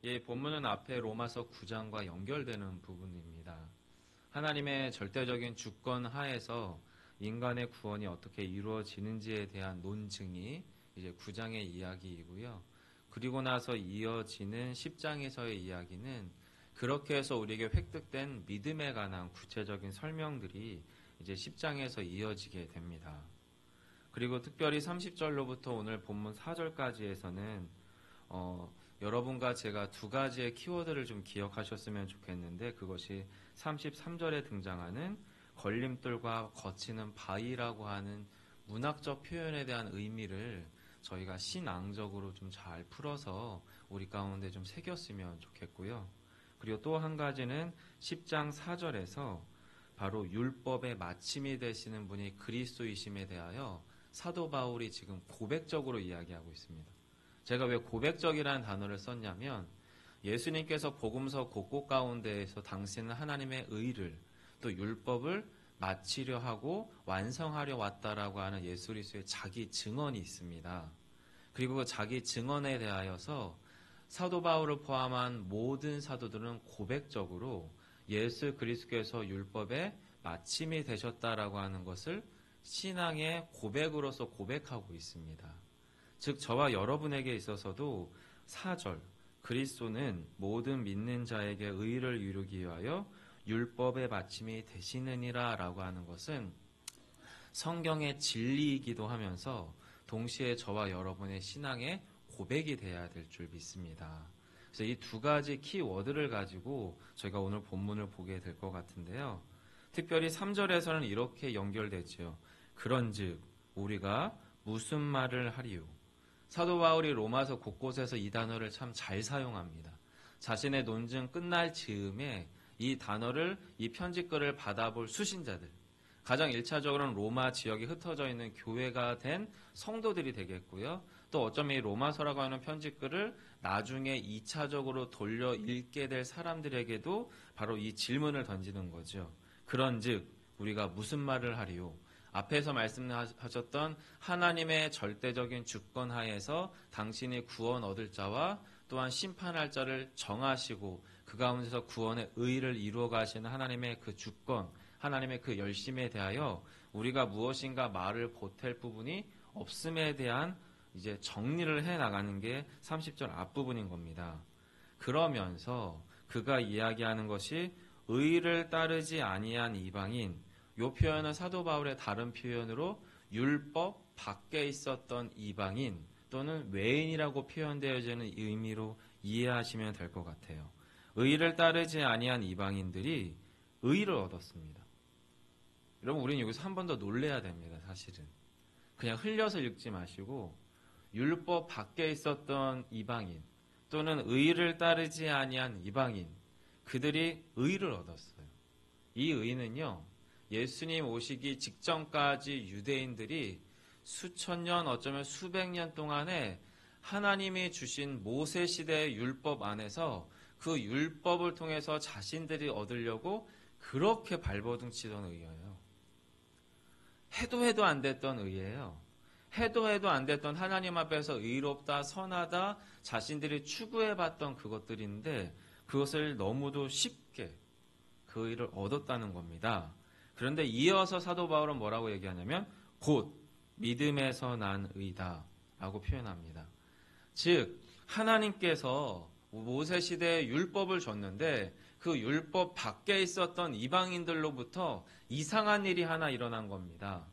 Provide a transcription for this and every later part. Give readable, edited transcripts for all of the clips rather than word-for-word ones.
이 본문은 앞에 로마서 9장과 연결되는 부분입니다. 하나님의 절대적인 주권 하에서 인간의 구원이 어떻게 이루어지는지에 대한 논증이 이제 9장의 이야기이고요. 그리고 나서 이어지는 10장에서의 이야기는 그렇게 해서 우리에게 획득된 믿음에 관한 구체적인 설명들이 이제 10장에서 이어지게 됩니다. 그리고 특별히 30절로부터 오늘 본문 4절까지에서는 여러분과 제가 두 가지의 키워드를 좀 기억하셨으면 좋겠는데, 그것이 33절에 등장하는 걸림돌과 거치는 바위라고 하는 문학적 표현에 대한 의미를 저희가 신앙적으로 좀 잘 풀어서 우리 가운데 좀 새겼으면 좋겠고요. 그리고 또 한 가지는 10장 4절에서 바로 율법의 마침이 되시는 분이 그리스도이심에 대하여 사도 바울이 지금 고백적으로 이야기하고 있습니다. 제가 왜 고백적이라는 단어를 썼냐면, 예수님께서 복음서 곳곳 가운데에서 당신은 하나님의 의를 또 율법을 마치려 하고 완성하려 왔다라고 하는 예수 그리스도의 자기 증언이 있습니다. 그리고 그 자기 증언에 대하여서 사도 바울을 포함한 모든 사도들은 고백적으로 예수 그리스도께서 율법의 마침이 되셨다라고 하는 것을 신앙의 고백으로서 고백하고 있습니다. 즉 저와 여러분에게 있어서도 4절 그리스도는 모든 믿는 자에게 의를 이루기 위하여 율법의 마침이 되시느니라 라고 하는 것은 성경의 진리이기도 하면서 동시에 저와 여러분의 신앙의 고백이 되어야 될 줄 믿습니다. 그래서 이 두 가지 키워드를 가지고 저희가 오늘 본문을 보게 될 것 같은데요. 특별히 3절에서는 이렇게 연결되죠. 그런즉 우리가 무슨 말을 하리요? 사도 바울이 로마서 곳곳에서 이 단어를 참 잘 사용합니다. 자신의 논증 끝날 즈음에 이 단어를, 이 편지글을 받아볼 수신자들, 가장 1차적으로는 로마 지역에 흩어져 있는 교회가 된 성도들이 되겠고요. 또 어쩌면 이 로마서라고 하는 편지글을 나중에 2차적으로 돌려 읽게 될 사람들에게도 바로 이 질문을 던지는 거죠. 그런즉 우리가 무슨 말을 하리요? 앞에서 말씀하셨던 하나님의 절대적인 주권 하에서 당신이 구원 얻을 자와 또한 심판할 자를 정하시고 그 가운데서 구원의 의를 이루어 가시는 하나님의 그 주권, 하나님의 그 열심에 대하여 우리가 무엇인가 말을 보탤 부분이 없음에 대한 이제 정리를 해 나가는 게 30절 앞부분인 겁니다. 그러면서 그가 이야기하는 것이 의를 따르지 아니한 이방인, 이 표현은 사도 바울의 다른 표현으로 율법 밖에 있었던 이방인 또는 외인이라고 표현되어지는 의미로 이해하시면 될 것 같아요. 의를 따르지 아니한 이방인들이 의를 얻었습니다. 여러분, 우리는 여기서 한 번 더 놀래야 됩니다. 사실은 그냥 흘려서 읽지 마시고 율법 밖에 있었던 이방인 또는 의를 따르지 아니한 이방인, 그들이 의를 얻었어요. 이 의는요, 예수님 오시기 직전까지 유대인들이 수천 년, 어쩌면 수백 년 동안에 하나님이 주신 모세 시대의 율법 안에서 그 율법을 통해서 자신들이 얻으려고 그렇게 발버둥치던 의예요. 해도 안 됐던 의예요. 해도 안 됐던 하나님 앞에서 의롭다, 선하다 자신들이 추구해봤던 그것들인데 그것을 너무도 쉽게 그 의를 얻었다는 겁니다. 그런데 이어서 사도 바울은 뭐라고 얘기하냐면 곧 믿음에서 난 의다 라고 표현합니다. 즉 하나님께서 모세 시대에 율법을 줬는데 그 율법 밖에 있었던 이방인들로부터 이상한 일이 하나 일어난 겁니다.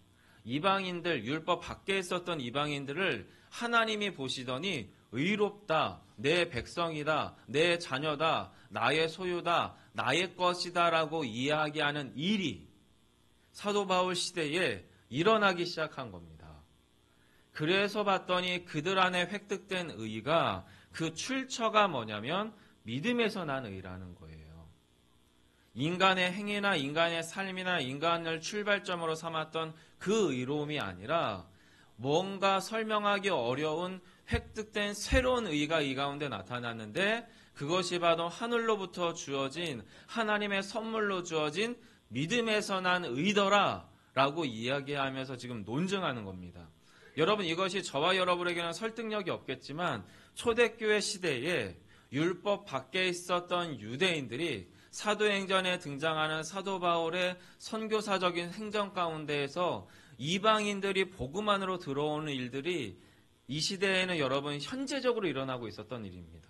이방인들, 율법 밖에 있었던 이방인들을 하나님이 보시더니 의롭다, 내 백성이다, 내 자녀다, 나의 소유다, 나의 것이다 라고 이야기하는 일이 사도 바울 시대에 일어나기 시작한 겁니다. 그래서 봤더니 그들 안에 획득된 의가 그 출처가 뭐냐면 믿음에서 난 의라는 거예요. 인간의 행위나 인간의 삶이나 인간을 출발점으로 삼았던 그 의로움이 아니라 뭔가 설명하기 어려운 획득된 새로운 의가 이 가운데 나타났는데 그것이 바로 하늘로부터 주어진 하나님의 선물로 주어진 믿음에서 난 의더라 라고 이야기하면서 지금 논증하는 겁니다. 여러분, 이것이 저와 여러분에게는 설득력이 없겠지만 초대교회 시대에 율법 밖에 있었던 유대인들이 사도행전에 등장하는 사도 바울의 선교사적인 행정 가운데에서 이방인들이 복음 안으로 들어오는 일들이 이 시대에는 여러분 현재적으로 일어나고 있었던 일입니다.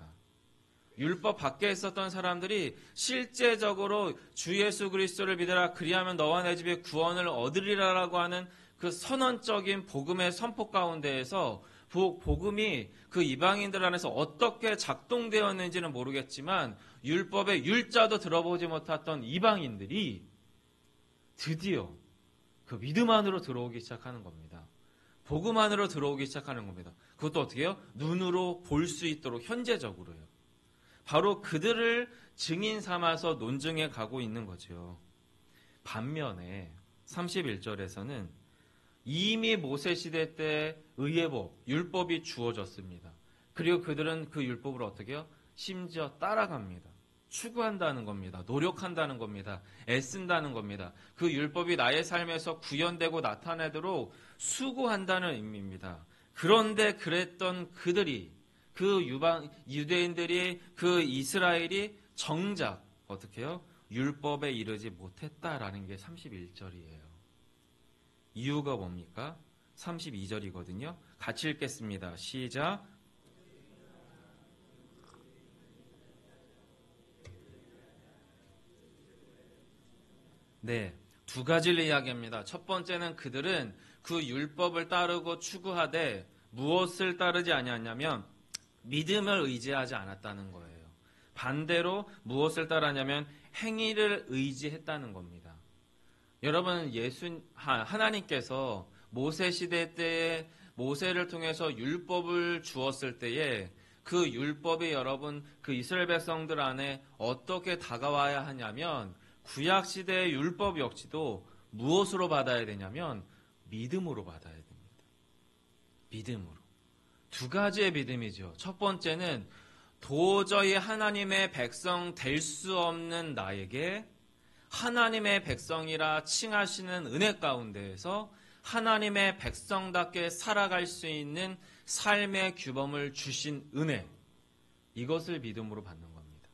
율법 밖에 있었던 사람들이 실제적으로 주 예수 그리스도를 믿으라 그리하면 너와 내 집에 구원을 얻으리라라고 하는 그 선언적인 복음의 선포 가운데에서 복음이 그 이방인들 안에서 어떻게 작동되었는지는 모르겠지만 율법의 율자도 들어보지 못했던 이방인들이 드디어 그 믿음 안으로 들어오기 시작하는 겁니다. 복음 안으로 들어오기 시작하는 겁니다. 그것도 어떻게 해요? 눈으로 볼 수 있도록 현재적으로요. 바로 그들을 증인 삼아서 논증해 가고 있는 거죠. 반면에 31절에서는 이미 모세 시대 때 의예법, 율법이 주어졌습니다. 그리고 그들은 그 율법을 어떻게 해요? 심지어 따라갑니다. 추구한다는 겁니다. 노력한다는 겁니다. 애쓴다는 겁니다. 그 율법이 나의 삶에서 구현되고 나타내도록 수고한다는 의미입니다. 그런데 그랬던 그들이 그 유대인들이 그 이스라엘이 정작 어떻게 해요? 율법에 이르지 못했다라는 게 31절이에요. 이유가 뭡니까? 32절이거든요. 같이 읽겠습니다. 시작. 네, 두 가지를 이야기합니다. 첫 번째는 그들은 그 율법을 따르고 추구하되 무엇을 따르지 아니하냐면 믿음을 의지하지 않았다는 거예요. 반대로 무엇을 따르냐면 행위를 의지했다는 겁니다. 여러분, 하나님께서 모세 시대 때에 모세를 통해서 율법을 주었을 때에 그 율법이 여러분 그 이스라엘 백성들 안에 어떻게 다가와야 하냐면 구약 시대의 율법 역시도 무엇으로 받아야 되냐면 믿음으로 받아야 됩니다. 믿음으로. 두 가지의 믿음이죠. 첫 번째는 도저히 하나님의 백성 될 수 없는 나에게 하나님의 백성이라 칭하시는 은혜 가운데에서 하나님의 백성답게 살아갈 수 있는 삶의 규범을 주신 은혜, 이것을 믿음으로 받는 겁니다.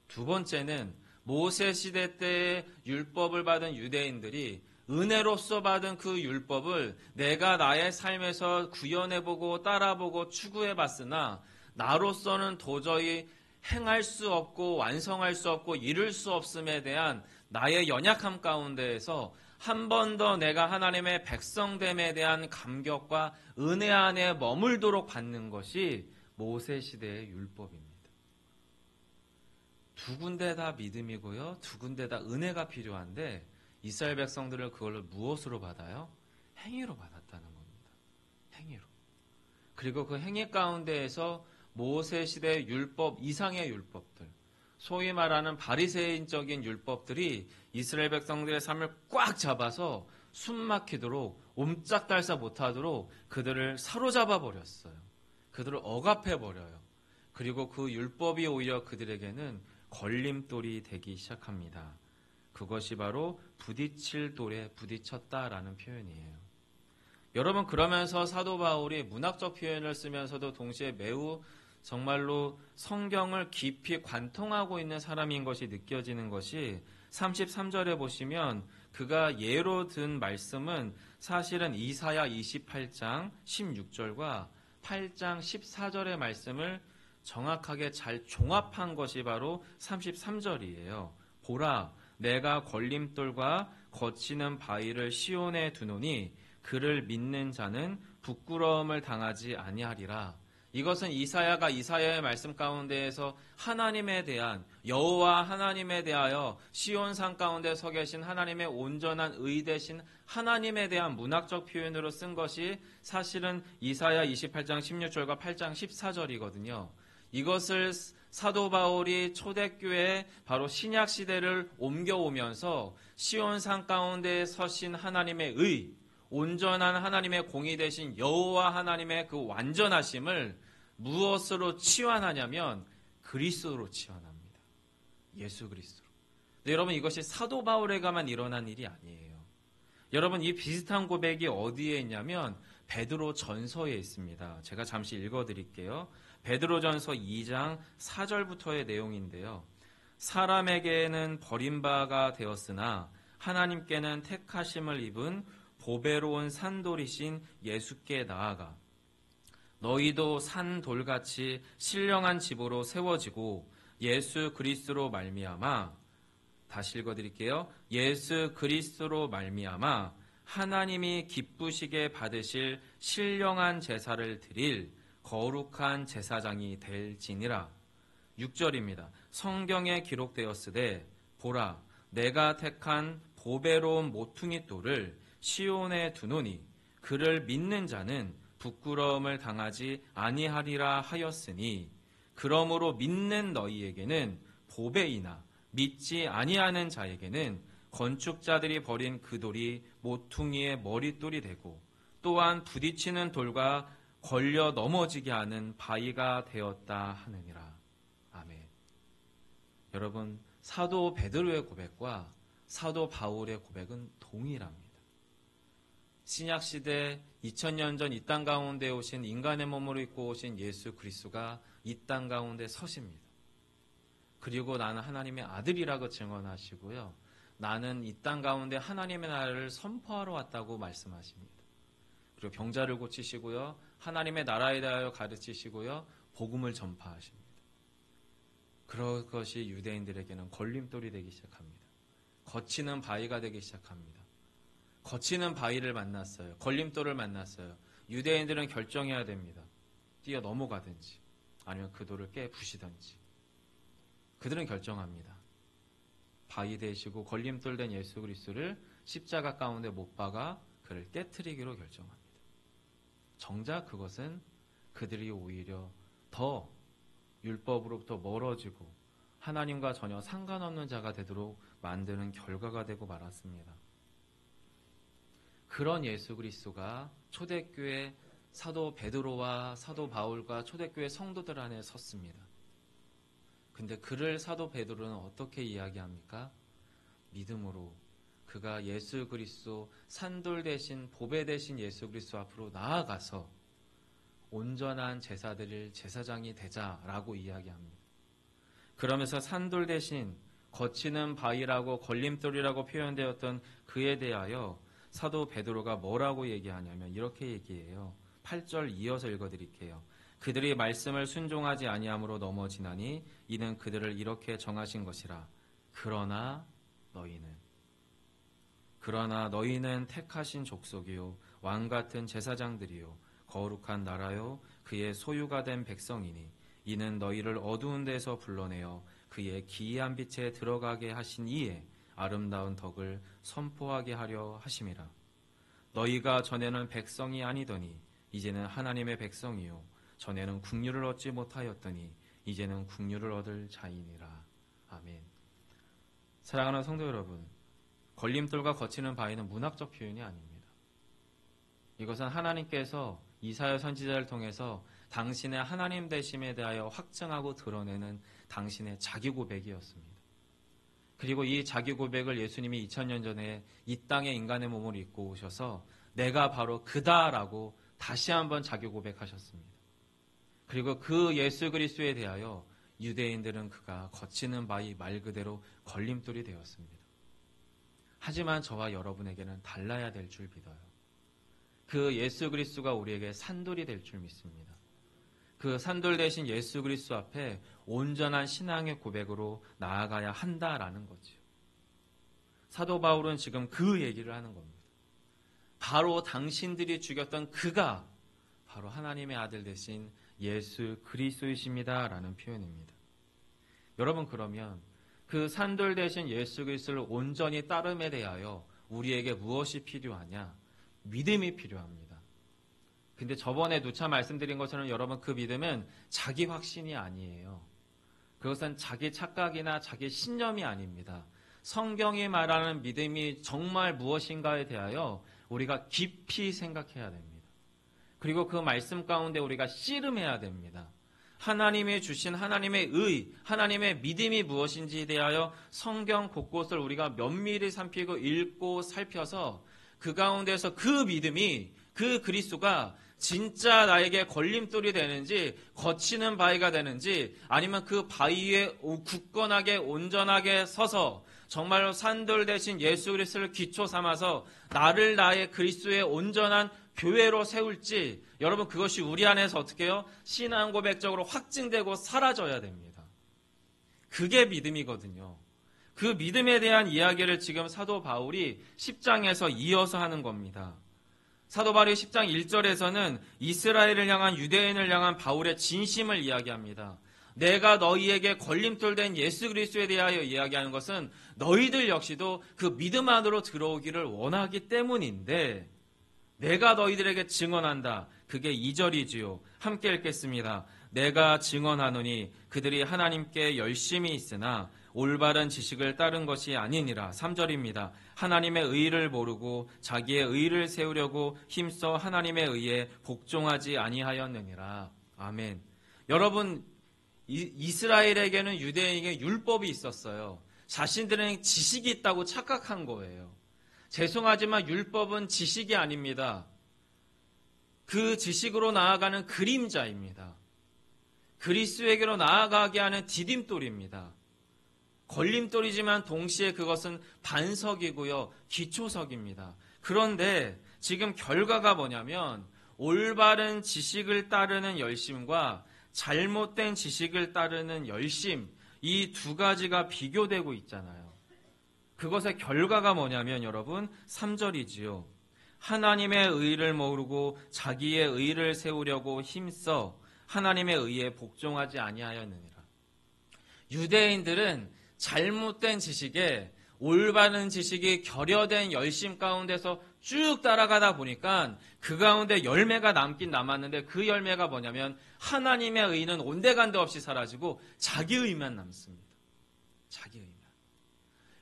두 번째는 모세 시대 때의 율법을 받은 유대인들이 은혜로서 받은 그 율법을 내가 나의 삶에서 구현해보고 따라보고 추구해봤으나 나로서는 도저히 행할 수 없고 완성할 수 없고 이룰 수 없음에 대한 나의 연약함 가운데에서 한 번 더 내가 하나님의 백성됨에 대한 감격과 은혜 안에 머물도록 받는 것이 모세 시대의 율법입니다. 두 군데 다 믿음이고요. 두 군데 다 은혜가 필요한데 이스라엘 백성들을 그걸로 무엇으로 받아요? 행위로 받았다는 겁니다. 행위로. 그리고 그 행위 가운데에서 모세 시대 율법 이상의 율법들, 소위 말하는 바리새인적인 율법들이 이스라엘 백성들의 삶을 꽉 잡아서 숨막히도록 옴짝달싹 못하도록 그들을 사로잡아 버렸어요. 그들을 억압해 버려요. 그리고 그 율법이 오히려 그들에게는 걸림돌이 되기 시작합니다. 그것이 바로 부딪힐 돌에 부딪혔다라는 표현이에요. 여러분, 그러면서 사도 바울이 문학적 표현을 쓰면서도 동시에 매우 정말로 성경을 깊이 관통하고 있는 사람인 것이 느껴지는 것이 33절에 보시면 그가 예로 든 말씀은 사실은 이사야 28장 16절과 8장 14절의 말씀을 정확하게 잘 종합한 것이 바로 33절이에요. 보라, 내가 걸림돌과 거치는 바위를 시온에 두노니 그를 믿는 자는 부끄러움을 당하지 아니하리라. 이것은 이사야가 이사야의 말씀 가운데에서 하나님에 대한 여호와 하나님에 대하여 시온산 가운데 서 계신 하나님의 온전한 의 되신 하나님에 대한 문학적 표현으로 쓴 것이 사실은 이사야 28장 16절과 8장 14절이거든요. 이것을 사도 바울이 초대교회 바로 신약 시대를 옮겨오면서 시온산 가운데 서신 하나님의 의, 온전한 하나님의 공의 되신 여호와 하나님의 그 완전하심을 무엇으로 치환하냐면 그리스도로 치환합니다. 예수 그리스도로. 근데 여러분, 이것이 사도 바울에게만 일어난 일이 아니에요. 여러분, 이 비슷한 고백이 어디에 있냐면 베드로 전서에 있습니다. 제가 잠시 읽어드릴게요. 베드로전서 2장 4절부터의 내용인데요. 사람에게는 버림바가 되었으나 하나님께는 택하심을 입은 보배로운 산돌이신 예수께 나아가 너희도 산돌같이 신령한 집으로 세워지고 예수 그리스도로 말미암아, 다시 읽어드릴게요. 예수 그리스도로 말미암아 하나님이 기쁘시게 받으실 신령한 제사를 드릴 거룩한 제사장이 될지니라. 6절입니다. 성경에 기록되었으되 보라 내가 택한 보배로운 모퉁이 돌을 시온에 두노니 그를 믿는 자는 부끄러움을 당하지 아니하리라 하였으니 그러므로 믿는 너희에게는 보배이나 믿지 아니하는 자에게는 건축자들이 버린 그 돌이 모퉁이의 머릿돌이 되고 또한 부딪히는 돌과 걸려 넘어지게 하는 바위가 되었다 하느니라. 아멘. 여러분, 사도 베드로의 고백과 사도 바울의 고백은 동일합니다. 신약시대 2000년 전 이 땅 가운데 오신 인간의 몸으로 입고 오신 예수 그리스도가 이 땅 가운데 서십니다. 그리고 나는 하나님의 아들이라고 증언하시고요. 나는 이 땅 가운데 하나님의 나라를 선포하러 왔다고 말씀하십니다. 그리고 병자를 고치시고요. 하나님의 나라에 대하여 가르치시고요. 복음을 전파하십니다. 그런 것이 유대인들에게는 걸림돌이 되기 시작합니다. 거치는 바위가 되기 시작합니다. 거치는 바위를 만났어요. 걸림돌을 만났어요. 유대인들은 결정해야 됩니다. 뛰어 넘어가든지 아니면 그 돌을 깨부시든지. 그들은 결정합니다. 바위 되시고 걸림돌 된 예수 그리스도를 십자가 가운데 못 박아 그를 깨트리기로 결정합니다. 정작 그것은 그들이 오히려 더 율법으로부터 멀어지고 하나님과 전혀 상관없는 자가 되도록 만드는 결과가 되고 말았습니다. 그런 예수 그리스도가 초대교회 사도 베드로와 사도 바울과 초대교회 성도들 안에 섰습니다. 근데 그를 사도 베드로는 어떻게 이야기합니까? 믿음으로 그가 예수 그리스도 산돌 대신 보배 대신 예수 그리스도 앞으로 나아가서 온전한 제사 드릴 제사장이 되자라고 이야기합니다. 그러면서 산돌 대신 거치는 바위라고 걸림돌이라고 표현되었던 그에 대하여 사도 베드로가 뭐라고 얘기하냐면 이렇게 얘기해요. 8절 이어서 읽어드릴게요. 그들이 말씀을 순종하지 아니함으로 넘어지나니 이는 그들을 이렇게 정하신 것이라. 그러나 너희는 택하신 족속이요 왕같은 제사장들이요 거룩한 나라요 그의 소유가 된 백성이니 이는 너희를 어두운 데서 불러내어 그의 기이한 빛에 들어가게 하신 이에 아름다운 덕을 선포하게 하려 하심이라. 너희가 전에는 백성이 아니더니 이제는 하나님의 백성이요 전에는 국류를 얻지 못하였더니 이제는 국류를 얻을 자이니라. 아멘. 사랑하는 성도 여러분, 걸림돌과 거치는 바위는 문학적 표현이 아닙니다. 이것은 하나님께서 이사야 선지자를 통해서 당신의 하나님 되심에 대하여 확증하고 드러내는 당신의 자기 고백이었습니다. 그리고 이 자기 고백을 예수님이 2000년 전에 이 땅에 인간의 몸을 입고 오셔서 내가 바로 그다라고 다시 한번 자기 고백하셨습니다. 그리고 그 예수 그리스도에 대하여 유대인들은 그가 거치는 바위 말 그대로 걸림돌이 되었습니다. 하지만 저와 여러분에게는 달라야 될 줄 믿어요. 그 예수 그리스도가 우리에게 산돌이 될 줄 믿습니다. 그 산돌 대신 예수 그리스도 앞에 온전한 신앙의 고백으로 나아가야 한다라는 거죠. 사도 바울은 지금 그 얘기를 하는 겁니다. 바로 당신들이 죽였던 그가 바로 하나님의 아들 대신 예수 그리스도이십니다라는 표현입니다. 여러분, 그러면 그 산돌 대신 예수 그리스도를 온전히 따름에 대하여 우리에게 무엇이 필요하냐? 믿음이 필요합니다. 근데 저번에 누차 말씀드린 것처럼 여러분, 그 믿음은 자기 확신이 아니에요. 그것은 자기 착각이나 자기 신념이 아닙니다. 성경이 말하는 믿음이 정말 무엇인가에 대하여 우리가 깊이 생각해야 됩니다. 그리고 그 말씀 가운데 우리가 씨름해야 됩니다. 하나님이 주신 하나님의 의, 하나님의 믿음이 무엇인지에 대하여 성경 곳곳을 우리가 면밀히 살피고 읽고 살펴서 그 가운데서 그 믿음이 그 그리스도가 진짜 나에게 걸림돌이 되는지 거치는 바위가 되는지 아니면 그 바위 위에 굳건하게 온전하게 서서 정말로 산돌 대신 예수 그리스도를 기초 삼아서 나를 나의 그리스도의 온전한 교회로 세울지 여러분 그것이 우리 안에서 어떻게 해요? 신앙 고백적으로 확증되고 사라져야 됩니다. 그게 믿음이거든요. 그 믿음에 대한 이야기를 지금 사도 바울이 10장에서 이어서 하는 겁니다. 사도 바울이 10장 1절에서는 이스라엘을 향한 유대인을 향한 바울의 진심을 이야기합니다. 내가 너희에게 걸림돌 된 예수 그리스도에 대하여 이야기하는 것은 너희들 역시도 그 믿음 안으로 들어오기를 원하기 때문인데 내가 너희들에게 증언한다. 그게 2절이지요. 함께 읽겠습니다. 내가 증언하노니 그들이 하나님께 열심히 있으나 올바른 지식을 따른 것이 아니니라. 3절입니다. 하나님의 의를 모르고 자기의 의를 세우려고 힘써 하나님의 의에 복종하지 아니하였느니라. 아멘. 여러분, 이스라엘에게는 유대인에게 율법이 있었어요. 자신들은 지식이 있다고 착각한 거예요. 죄송하지만 율법은 지식이 아닙니다. 그 지식으로 나아가는 그림자입니다. 그리스도에게로 나아가게 하는 디딤돌입니다. 걸림돌이지만 동시에 그것은 반석이고요. 기초석입니다. 그런데 지금 결과가 뭐냐면 올바른 지식을 따르는 열심과 잘못된 지식을 따르는 열심, 이 두 가지가 비교되고 있잖아요. 그것의 결과가 뭐냐면 여러분 3절이지요. 하나님의 의를 모르고 자기의 의를 세우려고 힘써 하나님의 의에 복종하지 아니하였느니라. 유대인들은 잘못된 지식에 올바른 지식이 결여된 열심 가운데서 쭉 따라가다 보니까 그 가운데 열매가 남긴 남았는데 그 열매가 뭐냐면 하나님의 의는 온데간데 없이 사라지고 자기 의만 남습니다. 자기 의만.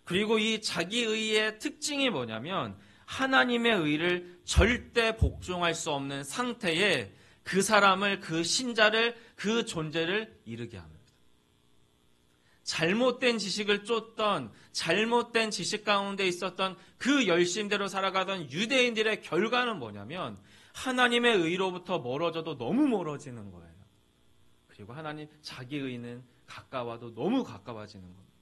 그리고 이 자기 의의 특징이 뭐냐면 하나님의 의를 절대 복종할 수 없는 상태에 그 사람을, 그 신자를, 그 존재를 이르게 합니다. 잘못된 지식을 쫓던 잘못된 지식 가운데 있었던 그 열심대로 살아가던 유대인들의 결과는 뭐냐면 하나님의 의로부터 멀어져도 너무 멀어지는 거예요. 그리고 하나님 자기 의는 가까워도 너무 가까워지는 겁니다.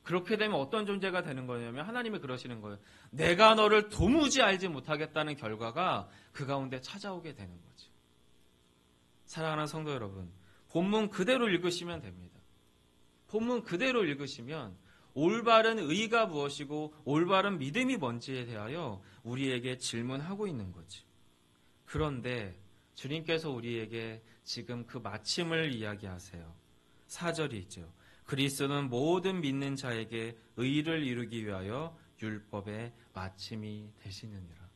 그렇게 되면 어떤 존재가 되는 거냐면 하나님이 그러시는 거예요. 내가 너를 도무지 알지 못하겠다는 결과가 그 가운데 찾아오게 되는 거죠. 사랑하는 성도 여러분, 본문 그대로 읽으시면 됩니다. 본문 그대로 읽으시면 올바른 의가 무엇이고 올바른 믿음이 뭔지에 대하여 우리에게 질문하고 있는 거죠. 그런데 주님께서 우리에게 지금 그 마침을 이야기하세요. 4절이죠. 그리스도는 모든 믿는 자에게 의를 이루기 위하여 율법의 마침이 되시느니라.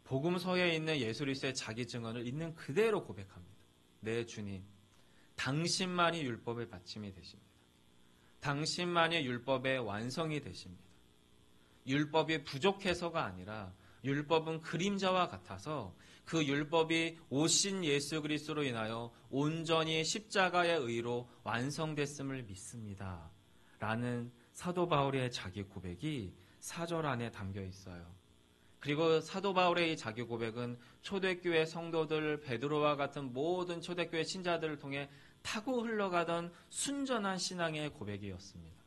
복음서에 있는 예수 그리스도의 자기 증언을 있는 그대로 고백합니다. 네, 주님. 당신만이 율법의 마침이 되십니다. 당신만이 율법의 완성이 되십니다. 율법이 부족해서가 아니라 율법은 그림자와 같아서 그 율법이 오신 예수 그리스도로 인하여 온전히 십자가의 의로 완성됐음을 믿습니다. 라는 사도 바울의 자기 고백이 4절 안에 담겨 있어요. 그리고 사도 바울의 이 자기 고백은 초대교회 성도들, 베드로와 같은 모든 초대교회 신자들을 통해 타고 흘러가던 순전한 신앙의 고백이었습니다.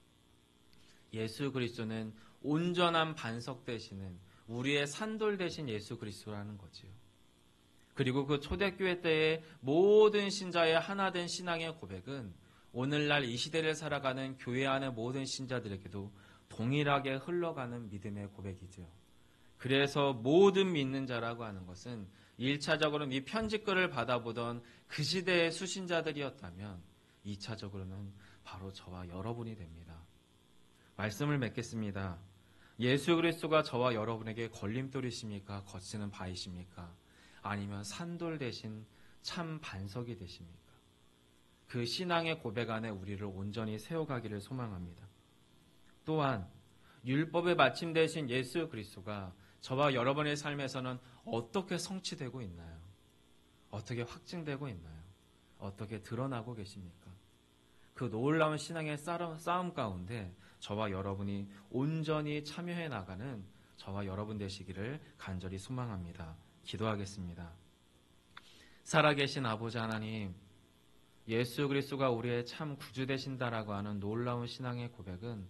예수 그리스도는 온전한 반석 되시는 우리의 산돌 되신 예수 그리스도라는 거지요. 그리고 그 초대교회 때의 모든 신자의 하나된 신앙의 고백은 오늘날 이 시대를 살아가는 교회 안의 모든 신자들에게도 동일하게 흘러가는 믿음의 고백이죠. 그래서 모든 믿는 자라고 하는 것은 1차적으로 이 편지글을 받아보던 그 시대의 수신자들이었다면 2차적으로는 바로 저와 여러분이 됩니다. 말씀을 맺겠습니다. 예수 그리스도가 저와 여러분에게 걸림돌이십니까? 거치는 바위십니까? 아니면 산돌 대신 참 반석이 되십니까? 그 신앙의 고백 안에 우리를 온전히 세워가기를 소망합니다. 또한 율법의 마침 되신 예수 그리스도가 저와 여러분의 삶에서는 어떻게 성취되고 있나요? 어떻게 확증되고 있나요? 어떻게 드러나고 계십니까? 그 놀라운 신앙의 싸움 가운데 저와 여러분이 온전히 참여해 나가는 저와 여러분 되시기를 간절히 소망합니다. 기도하겠습니다. 살아계신 아버지 하나님, 예수 그리스도가 우리의 참 구주 되신다라고 하는 놀라운 신앙의 고백은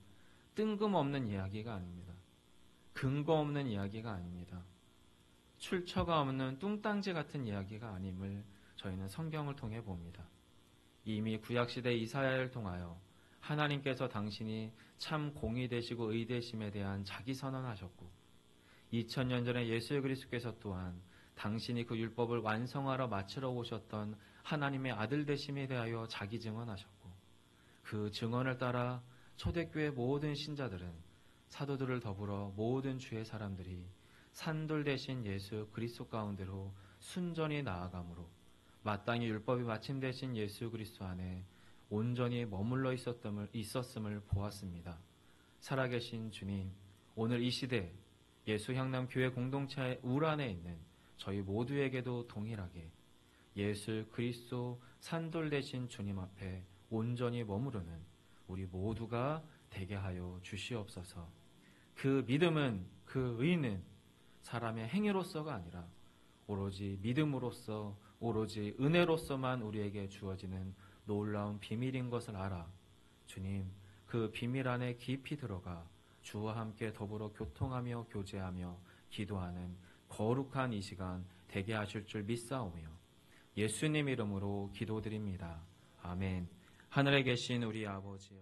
뜬금없는 이야기가 아닙니다. 근거 없는 이야기가 아닙니다. 출처가 없는 뚱딴지 같은 이야기가 아님을 저희는 성경을 통해 봅니다. 이미 구약시대 이사야를 통하여 하나님께서 당신이 참 공의 되시고 의 되심에 대한 자기 선언하셨고 2000년 전에 예수 그리스도께서 또한 당신이 그 율법을 완성하러 마치러 오셨던 하나님의 아들 되심에 대하여 자기 증언하셨고 그 증언을 따라 초대교회 모든 신자들은 사도들을 더불어 모든 주의 사람들이 산돌 되신 예수 그리스도 가운데로 순전히 나아가므로 마땅히 율법이 마침되신 예수 그리스도 안에 온전히 머물러 있었음을 보았습니다. 살아계신 주님, 오늘 이 시대 예수 향남 교회 공동체의 울 안에 있는 저희 모두에게도 동일하게 예수 그리스도 산돌 되신 주님 앞에 온전히 머무르는 우리 모두가 되게 하여 주시옵소서. 그 믿음은, 그 의는 사람의 행위로서가 아니라 오로지 믿음으로써, 오로지 은혜로서만 우리에게 주어지는 놀라운 비밀인 것을 알아 주님, 그 비밀 안에 깊이 들어가 주와 함께 더불어 교통하며 교제하며 기도하는 거룩한 이 시간 되게 하실 줄 믿사오며 예수님 이름으로 기도드립니다. 아멘. 하늘에 계신 우리 아버지여,